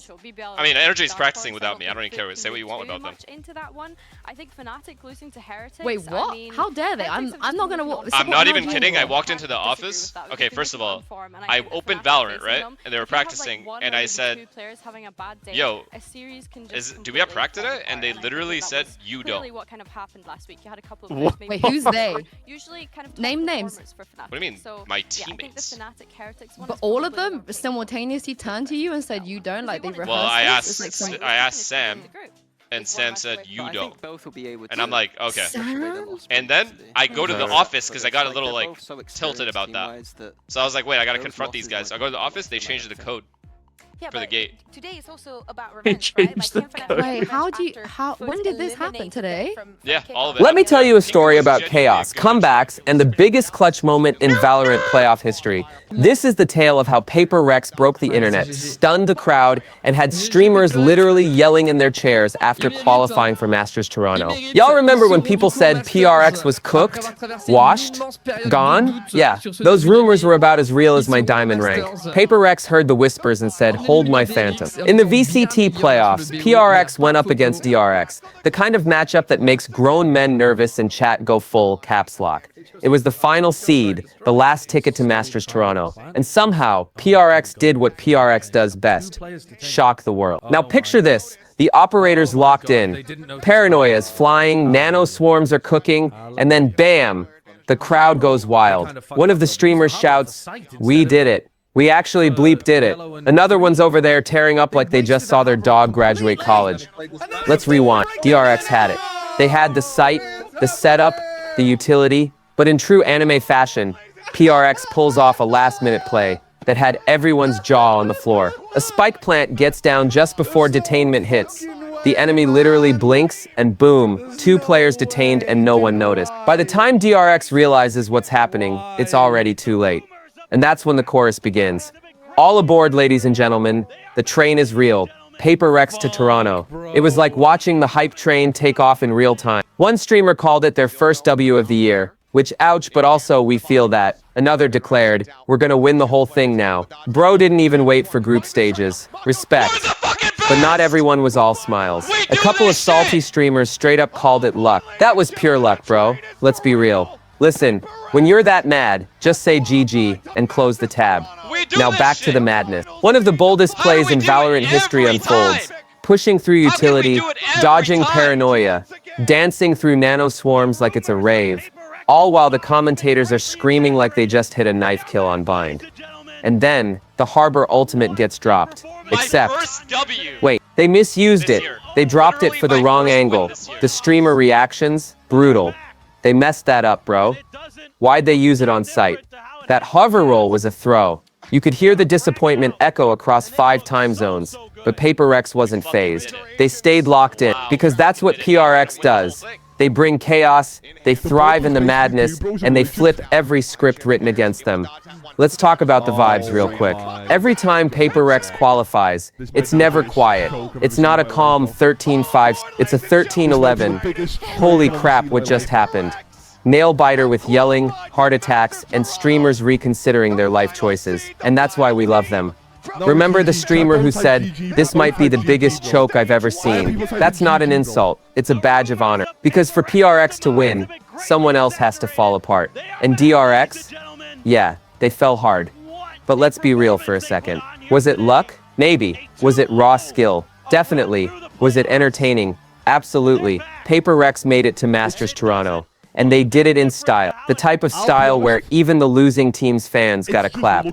Energy's. I mean, Energy's practicing without me. I don't even care. Say what you want about them. Into that one. I think Fnatic losing to Heretics. Wait, what? How dare they? I'm not gonna walk. I'm not even kidding. I walked into the office. Okay, first of all, I opened Valorant, right? And they were practicing, and I said, "Yo, do we have practice today?" And they literally said, "You don't." What kind of happened last week? You had a couple of Wait, who's they? Usually kind of name names. What do you mean? My teammates. But all of them simultaneously turned to you and said you don't, like they rehearsed. Well, I this? asked Sam, and Sam said you don't. And I'm like, okay. And then I go to the office because I got a little like tilted about that. So I was like, wait, I gotta confront these guys. So I go to the office. They changed the code for the gate. Today is also about revenge, right? Wait, when did this happen today? Yeah, all of it. Let me tell you a story about chaos, comebacks, and the biggest clutch moment in Valorant playoff history. This is the tale of how Paper Rex broke the internet, stunned the crowd, and had streamers literally yelling in their chairs after qualifying for Masters Toronto. Y'all remember when people said PRX was cooked, washed, gone? Yeah, those rumors were about as real as my diamond rank. Paper Rex heard the whispers and said, "Hold my phantom." In the VCT Playoffs, PRX went up against DRX, the kind of matchup that makes grown men nervous and chat go full caps lock. It was the final seed, the last ticket to Masters Toronto. And somehow, PRX did what PRX does best, shock the world. Now picture this, the operators locked in, paranoia is flying, nano swarms are cooking, and then bam, the crowd goes wild. One of the streamers shouts, "We did it. We actually bleep did it." Another one's over there tearing up like they just saw their dog graduate college. Let's rewind. DRX had it. They had the site, the setup, the utility, but in true anime fashion, PRX pulls off a last-minute play that had everyone's jaw on the floor. A spike plant gets down just before detainment hits. The enemy literally blinks, and boom, 2 players detained and no one noticed. By the time DRX realizes what's happening, it's already too late. And that's when the chorus begins. All aboard, ladies and gentlemen. The train is real. Paper Rex to Toronto. It was like watching the hype train take off in real time. One streamer called it their first W of the year, which ouch, but also we feel that. Another declared, "We're gonna win the whole thing now." Bro didn't even wait for group stages. Respect. But not everyone was all smiles. A couple of salty streamers straight up called it luck. That was pure luck, bro. Let's be real. Listen, when you're that mad, just say GG and close the tab. Now back to the madness. One of the boldest plays in Valorant history unfolds. Pushing through utility, dodging paranoia, dancing through nano swarms like it's a rave, all while the commentators are screaming like they just hit a knife kill on Bind. And then, the Harbor ultimate gets dropped. Except, wait, they misused it. They dropped it for the wrong angle. The streamer reactions, brutal. They messed that up, bro. Why'd they use it on site? That hover roll was a throw. You could hear the disappointment echo across 5 time zones, but Paper Rex wasn't phased. They stayed locked in, because that's what PRX does. They bring chaos, they thrive in the madness, and they flip every script written against them. Let's talk about the vibes real quick. Every time Paper Rex qualifies, it's never quiet. It's not a calm 13-5, it's a 13-11. Holy crap, what just happened? Nail biter with yelling, heart attacks, and streamers reconsidering their life choices. And that's why we love them. Remember the streamer who said, "This might be the biggest choke I've ever seen." That's not an insult, it's a badge of honor. Because for PRX to win, someone else has to fall apart. And DRX? Yeah, they fell hard. But let's be real for a second. Was it luck? Maybe. Was it raw skill? Definitely. Was it entertaining? Absolutely. Paper Rex made it to Masters Toronto. And they did it in style. The type of style where even the losing team's fans gotta clap.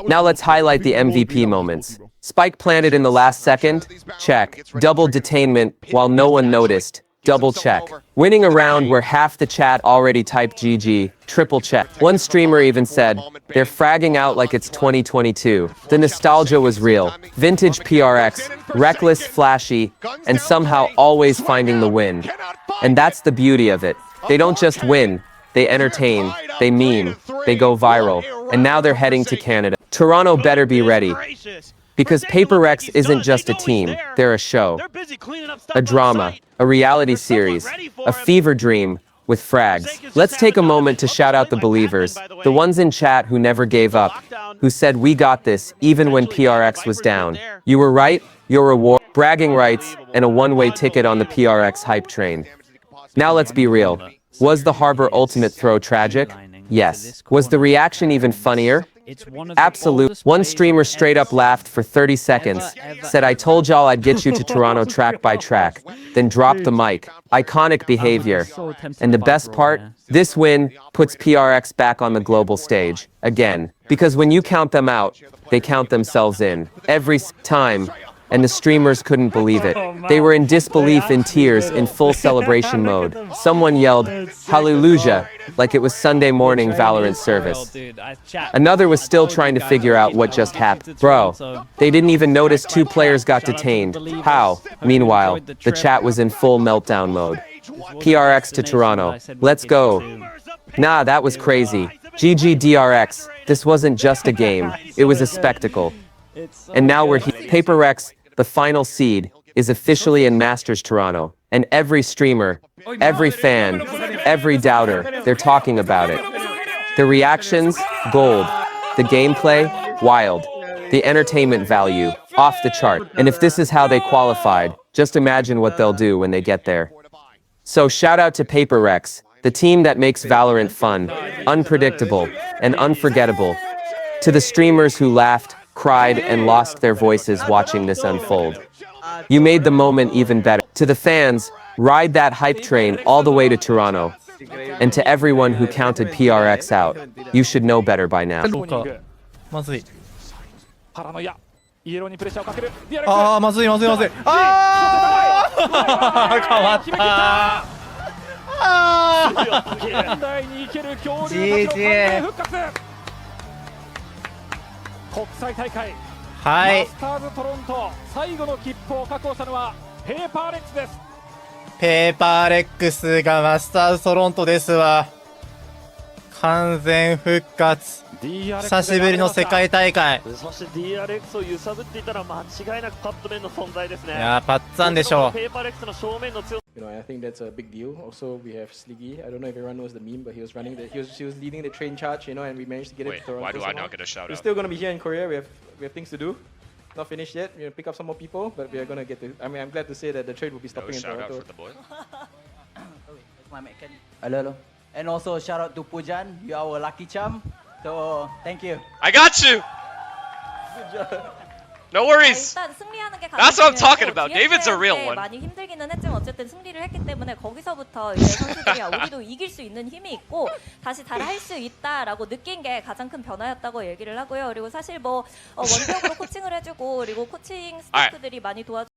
Now let's highlight the MVP moments. Spike planted in the last second? Check. Double detainment while no one noticed? Double check. Winning a round where half the chat already typed GG? Triple check. One streamer even said, "They're fragging out like it's 2022. The nostalgia was real. Vintage PRX, reckless, flashy, and somehow always finding the win. And that's the beauty of it. They don't just win, they entertain, they meme, they go viral, and now they're heading to Canada. Toronto better be ready. Because Paper Rex isn't just a team, they're a show, a drama, a reality series, a fever dream, with frags. Let's take a moment to shout out the believers, the ones in chat who never gave up, who said we got this even when PRX was down. You were right, your reward, bragging rights, and a one-way ticket on the PRX hype train. Now let's be real. Was the Harbor ultimate throw tragic? Yes. Was the reaction even funnier? Absolute. One streamer straight up laughed for 30 seconds, said I told y'all I'd get you to Toronto track by track, then dropped the mic. Iconic behavior. And the best part? This win puts PRX back on the global stage, again. Because when you count them out, they count themselves in. Every time. And the streamers couldn't believe it. They were in disbelief, in tears, in full celebration mode. Someone yelled, "Hallelujah," like it was Sunday morning Valorant service. Another was still trying to figure out what just happened. Bro, they didn't even notice 2 players got detained. How? Meanwhile, the chat was in full meltdown mode. PRX to Toronto. Let's go. Nah, that was crazy. GG DRX. This wasn't just a game. It was a spectacle. And now we're here. PaperX, the final seed, is officially in Masters Toronto. And every streamer, every fan, every doubter, they're talking about it. The reactions, gold. The gameplay, wild. The entertainment value, off the chart. And if this is how they qualified, just imagine what they'll do when they get there. So shout out to PaperX, the team that makes Valorant fun, unpredictable, and unforgettable. To the streamers who laughed, cried, and lost their voices watching this unfold. You made the moment even better. To the fans, ride that hype train all the way to Toronto. And to everyone who counted PRX out, you should know better by now. まずい。パラノイアイエローにプレッシャーをかける。ああ、まずいまずいまずい。ああ、変わった。ああ。現代に生ける恐竜たちの完全復活。国際大会、はい。マスターズトロント最後の切符を確保したのはペーパーレックスです。ペーパーレックスがマスターズトロントですわ。完全復活。久しぶりの世界大会。そして DRX を揺さぶっていたら間違いなくパッドメンの存在ですね。いやパッツァンでしょう。ペーパーレックスの正面の強さ。You know, I think that's a big deal. Also, we have Sliggy. I don't know if everyone knows the meme, but he was running the, he was leading the train charge, you know, and we managed to get it to Toronto. Why do I somehow. not get a shout We're out? still gonna be here in Korea. We have things to do. Not finished yet. We're gonna pick up some more people, but we are gonna get to. I mean, I'm glad to say that the train will be No stopping in shout out Toronto. for the boy. Hello, hello. And also shout out to Pujan, you are our lucky charm. So thank you. I got you. No worries. That's what I'm talking about. David's a real one. 많이 힘들기는 했지만 어쨌든 승리를 했기 때문에 거기서부터 이제 선수들이 우리도 이길 수 있는 힘이 있고 다시 잘 할 수 있다라고 느낀 게 가장 큰 변화였다고 얘기를 하고요. 그리고 사실 뭐 원격으로 코칭을 해주고 그리고 코칭 스태프들이 많이 도와주.